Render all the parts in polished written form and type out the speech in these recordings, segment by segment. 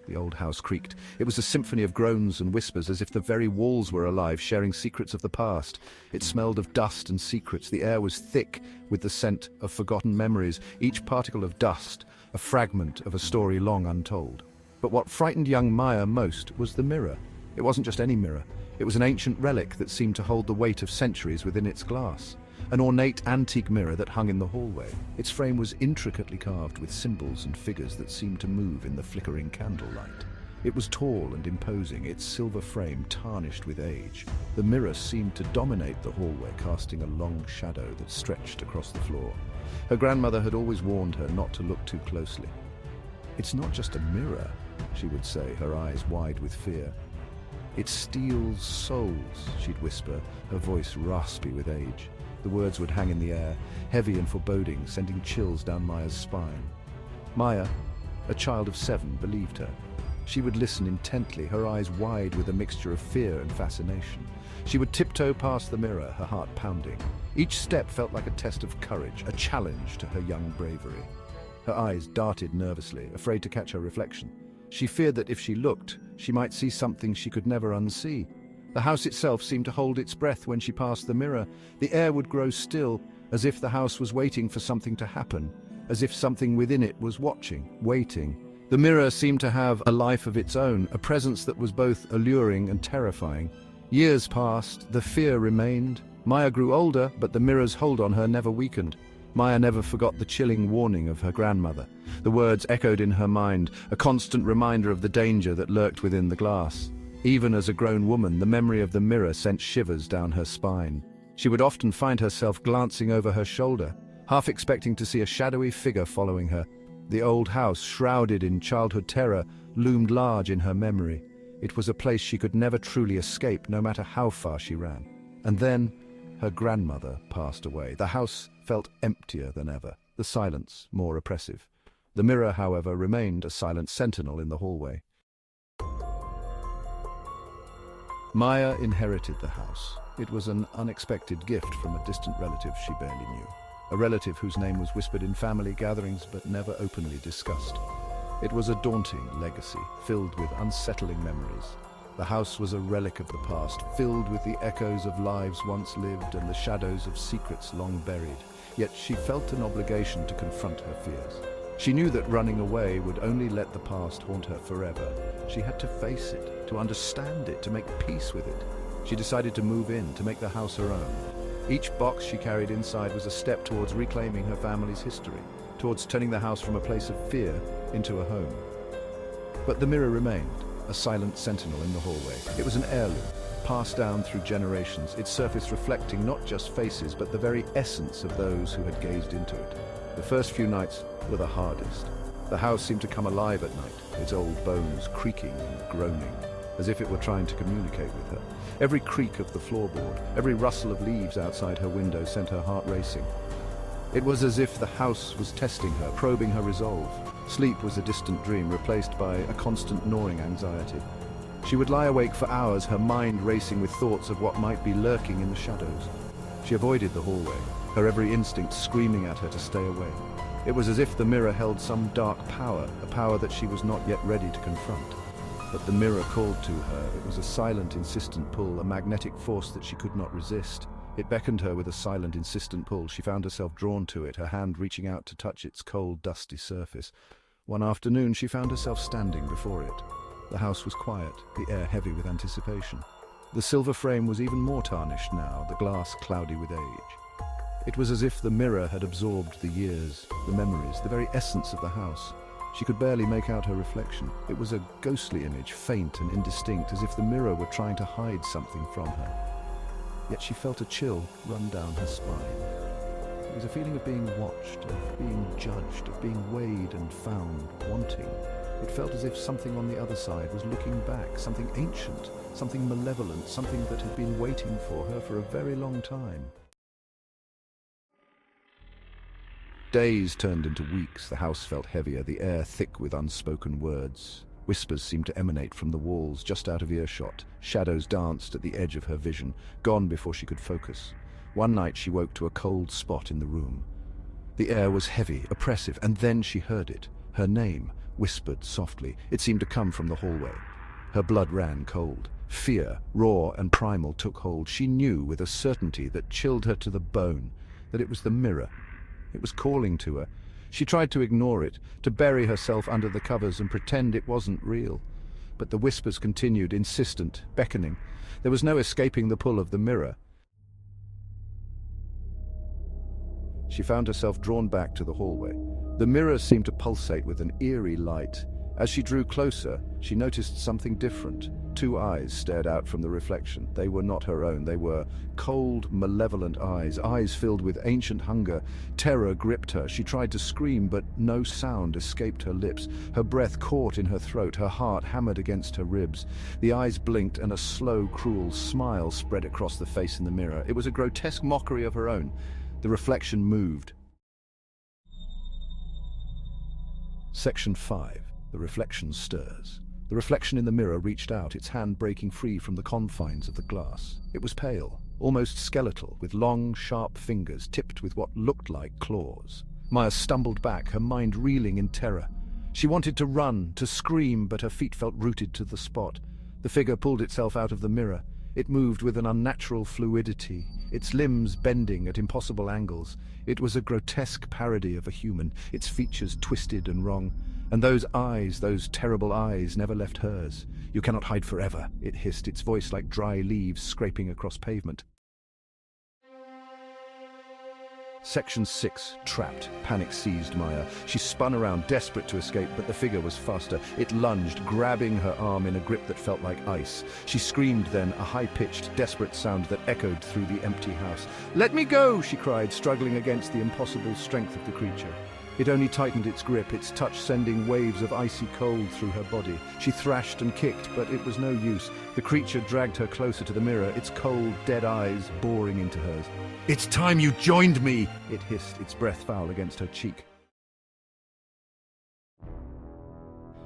The old house creaked. It was a symphony of groans and whispers, as if the very walls were alive, sharing secrets of the past. It smelled of dust and secrets. The air was thick with the scent of forgotten memories, each particle of dust a fragment of a story long untold. But what frightened young Maya most was the mirror. It wasn't just any mirror. It was an ancient relic that seemed to hold the weight of centuries within its glass. An ornate antique mirror that hung in the hallway. Its frame was intricately carved with symbols and figures that seemed to move in the flickering candlelight. It was tall and imposing, its silver frame tarnished with age. The mirror seemed to dominate the hallway, casting a long shadow that stretched across the floor. Her grandmother had always warned her not to look too closely. "It's not just a mirror," she would say, her eyes wide with fear. "It steals souls," she'd whisper, her voice raspy with age. The words would hang in the air, heavy and foreboding, sending chills down Maya's spine. Maya, a child of 7, believed her. She would listen intently, her eyes wide with a mixture of fear and fascination. She would tiptoe past the mirror, her heart pounding. Each step felt like a test of courage, a challenge to her young bravery. Her eyes darted nervously, afraid to catch her reflection. She feared that if she looked, she might see something she could never unsee. The house itself seemed to hold its breath when she passed the mirror. The air would grow still, as if the house was waiting for something to happen, as if something within it was watching, waiting. The mirror seemed to have a life of its own, a presence that was both alluring and terrifying. Years passed, the fear remained. Maya grew older, but the mirror's hold on her never weakened. Maya never forgot the chilling warning of her grandmother. The words echoed in her mind, a constant reminder of the danger that lurked within the glass. Even as a grown woman, the memory of the mirror sent shivers down her spine. She would often find herself glancing over her shoulder, half expecting to see a shadowy figure following her. The old house, shrouded in childhood terror, loomed large in her memory. It was a place she could never truly escape, no matter how far she ran. And then, her grandmother passed away. The house felt emptier than ever, the silence more oppressive. The mirror, however, remained a silent sentinel in the hallway. Maya inherited the house. It was an unexpected gift from a distant relative she barely knew. A relative whose name was whispered in family gatherings but never openly discussed. It was a daunting legacy, filled with unsettling memories. The house was a relic of the past, filled with the echoes of lives once lived and the shadows of secrets long buried. Yet she felt an obligation to confront her fears. She knew that running away would only let the past haunt her forever. She had to face it, to understand it, to make peace with it. She decided to move in, to make the house her own. Each box she carried inside was a step towards reclaiming her family's history, towards turning the house from a place of fear into a home. But the mirror remained, a silent sentinel in the hallway. It was an heirloom, passed down through generations, its surface reflecting not just faces, but the very essence of those who had gazed into it. The first few nights were the hardest. The house seemed to come alive at night, its old bones creaking and groaning, as if it were trying to communicate with her. Every creak of the floorboard, every rustle of leaves outside her window sent her heart racing. It was as if the house was testing her, probing her resolve. Sleep was a distant dream, replaced by a constant gnawing anxiety. She would lie awake for hours, her mind racing with thoughts of what might be lurking in the shadows. She avoided the hallway, her every instinct screaming at her to stay away. It was as if the mirror held some dark power, a power that she was not yet ready to confront. But the mirror called to her. It was a silent, insistent pull, a magnetic force that she could not resist. It beckoned her with a silent, insistent pull. She found herself drawn to it, her hand reaching out to touch its cold, dusty surface. One afternoon, she found herself standing before it. The house was quiet, the air heavy with anticipation. The silver frame was even more tarnished now, the glass cloudy with age. It was as if the mirror had absorbed the years, the memories, the very essence of the house. She could barely make out her reflection. It was a ghostly image, faint and indistinct, as if the mirror were trying to hide something from her. Yet she felt a chill run down her spine. It was a feeling of being watched, of being judged, of being weighed and found wanting. It felt as if something on the other side was looking back, something ancient, something malevolent, something that had been waiting for her for a very long time. Days turned into weeks. The house felt heavier, the air thick with unspoken words. Whispers seemed to emanate from the walls, just out of earshot. Shadows danced at the edge of her vision, gone before she could focus. One night she woke to a cold spot in the room. The air was heavy, oppressive, and then she heard it. Her name, whispered softly. It seemed to come from the hallway. Her blood ran cold. Fear, raw and primal, took hold. She knew with a certainty that chilled her to the bone that it was the mirror. It was calling to her. She tried to ignore it, to bury herself under the covers and pretend it wasn't real. But the whispers continued, insistent, beckoning. There was no escaping the pull of the mirror. She found herself drawn back to the hallway. The mirror seemed to pulsate with an eerie light. As she drew closer, she noticed something different. Two eyes stared out from the reflection. They were not her own. They were cold, malevolent eyes, eyes filled with ancient hunger. Terror gripped her. She tried to scream, but no sound escaped her lips. Her breath caught in her throat, her heart hammered against her ribs. The eyes blinked, and a slow, cruel smile spread across the face in the mirror. It was a grotesque mockery of her own. The reflection moved. Section 5. The reflection stirs. The reflection in the mirror reached out, its hand breaking free from the confines of the glass. It was pale, almost skeletal, with long, sharp fingers tipped with what looked like claws. Maya stumbled back, her mind reeling in terror. She wanted to run, to scream, but her feet felt rooted to the spot. The figure pulled itself out of the mirror. It moved with an unnatural fluidity, its limbs bending at impossible angles. It was a grotesque parody of a human, its features twisted and wrong. And those eyes, those terrible eyes, never left hers. "You cannot hide forever," it hissed, its voice like dry leaves scraping across pavement. Section 6. Trapped. Panic seized Maya. She spun around, desperate to escape, but the figure was faster. It lunged, grabbing her arm in a grip that felt like ice. She screamed then, a high-pitched, desperate sound that echoed through the empty house. "Let me go!" she cried, struggling against the impossible strength of the creature. It only tightened its grip, its touch sending waves of icy cold through her body. She thrashed and kicked, but it was no use. The creature dragged her closer to the mirror, its cold, dead eyes boring into hers. "It's time you joined me!" it hissed, its breath foul against her cheek.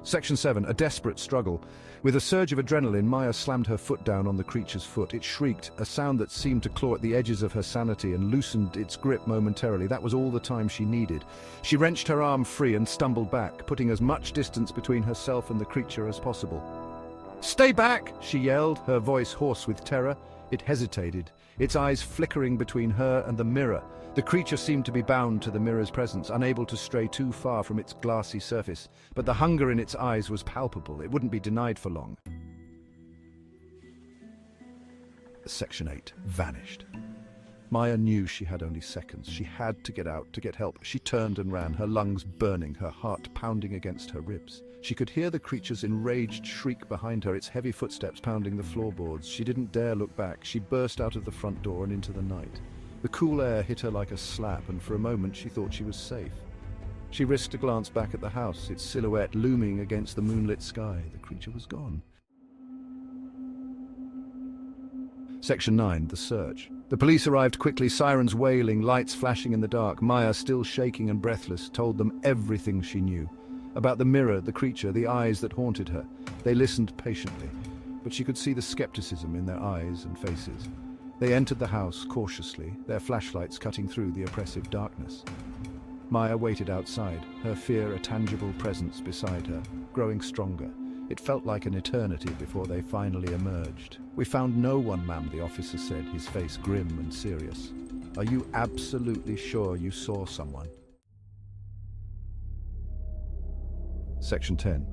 Section 7. A desperate struggle. With a surge of adrenaline, Maya slammed her foot down on the creature's foot. It shrieked, a sound that seemed to claw at the edges of her sanity and loosened its grip momentarily. That was all the time she needed. She wrenched her arm free and stumbled back, putting as much distance between herself and the creature as possible. "Stay back!" she yelled, her voice hoarse with terror. It hesitated, its eyes flickering between her and the mirror. The creature seemed to be bound to the mirror's presence, unable to stray too far from its glassy surface. But the hunger in its eyes was palpable. It wouldn't be denied for long. Section 8. Vanished. Maya knew she had only seconds. She had to get out, to get help. She turned and ran, her lungs burning, her heart pounding against her ribs. She could hear the creature's enraged shriek behind her, its heavy footsteps pounding the floorboards. She didn't dare look back. She burst out of the front door and into the night. The cool air hit her like a slap, and for a moment she thought she was safe. She risked a glance back at the house, its silhouette looming against the moonlit sky. The creature was gone. Section 9. The search. The police arrived quickly, sirens wailing, lights flashing in the dark. Maya, still shaking and breathless, told them everything she knew. About the mirror, the creature, the eyes that haunted her. They listened patiently, but she could see the skepticism in their eyes and faces. They entered the house cautiously, their flashlights cutting through the oppressive darkness. Maya waited outside, her fear a tangible presence beside her, growing stronger. It felt like an eternity before they finally emerged. "We found no one, ma'am," the officer said, his face grim and serious. "Are you absolutely sure you saw someone?" Section 10.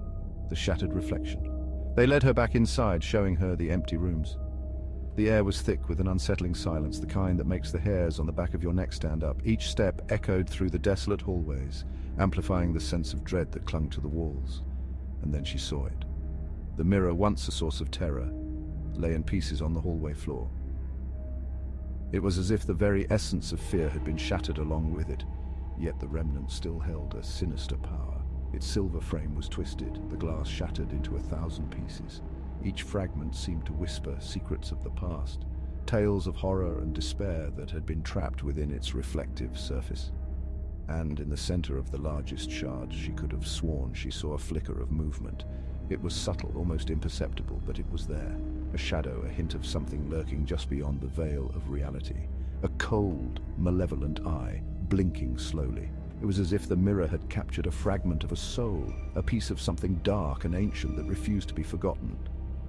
The shattered reflection. They led her back inside, showing her the empty rooms. The air was thick with an unsettling silence, the kind that makes the hairs on the back of your neck stand up. Each step echoed through the desolate hallways, amplifying the sense of dread that clung to the walls. And then she saw it. The mirror, once a source of terror, lay in pieces on the hallway floor. It was as if the very essence of fear had been shattered along with it, yet the remnant still held a sinister power. Its silver frame was twisted, the glass shattered into 1,000 pieces. Each fragment seemed to whisper secrets of the past, tales of horror and despair that had been trapped within its reflective surface. And in the center of the largest shard, she could have sworn she saw a flicker of movement. It was subtle, almost imperceptible, but it was there. A shadow, a hint of something lurking just beyond the veil of reality. A cold, malevolent eye, blinking slowly. It was as if the mirror had captured a fragment of a soul, a piece of something dark and ancient that refused to be forgotten.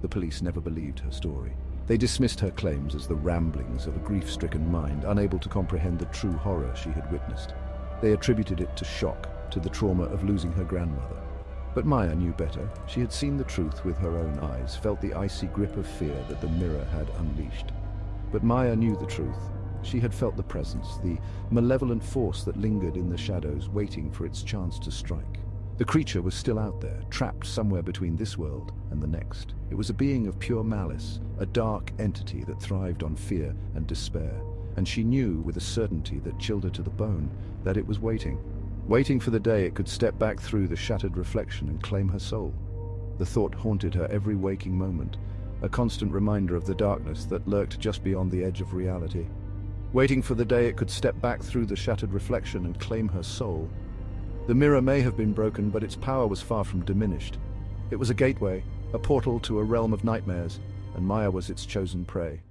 The police never believed her story. They dismissed her claims as the ramblings of a grief-stricken mind, unable to comprehend the true horror she had witnessed. They attributed it to shock, to the trauma of losing her grandmother. But Maya knew better. She had seen the truth with her own eyes, felt the icy grip of fear that the mirror had unleashed. But Maya knew the truth. She had felt the presence, the malevolent force that lingered in the shadows, waiting for its chance to strike. The creature was still out there, trapped somewhere between this world and the next. It was a being of pure malice, a dark entity that thrived on fear and despair. And she knew, with a certainty that chilled her to the bone, that it was waiting for the day it could step back through the shattered reflection and claim her soul. The thought haunted her every waking moment, a constant reminder of the darkness that lurked just beyond the edge of reality. Waiting for the day it could step back through the shattered reflection and claim her soul. The mirror may have been broken, but its power was far from diminished. It was a gateway, a portal to a realm of nightmares, and Maya was its chosen prey.